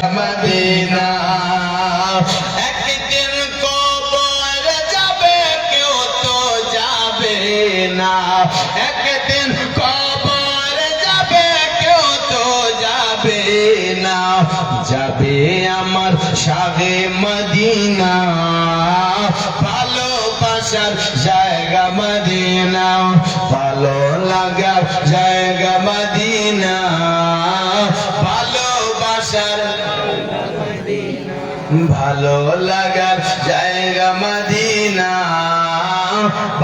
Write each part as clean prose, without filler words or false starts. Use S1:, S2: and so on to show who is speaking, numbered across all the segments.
S1: Medina একদিন কবর যাবে কেউ তো যাবে না একদিন কবর যাবে কেউ তো যাবে না যাবে আমার শাহে মদিনা ভালোবাসার জায়গা মদিনা ভালো লাগার জায়গা মদিনা ভালোবাসার ভালো লাগার জায়গা মদিনা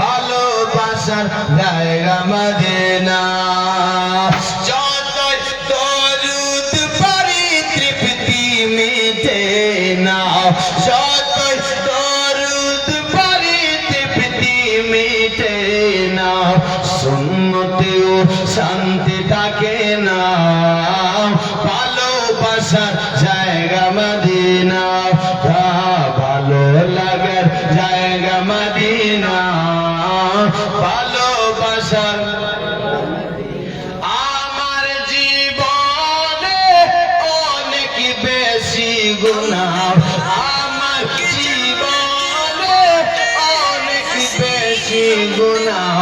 S1: ভালোবাসার জায়গা মদিনা যতই দরুদ পড়ি তৃপ্তি মিটে না যতই দরুদ পড়ি তৃপ্তি মিটে না সুন্নতেও শান্তি থাকে না ভালোবাসার জায়গা মদিনা ভালো লাগার জায়গা মদিনা ভালোবাসার আমার জীবনে অনেক বেশি গুনাহ আমার জীবনে অনেক বেশি গুনাহ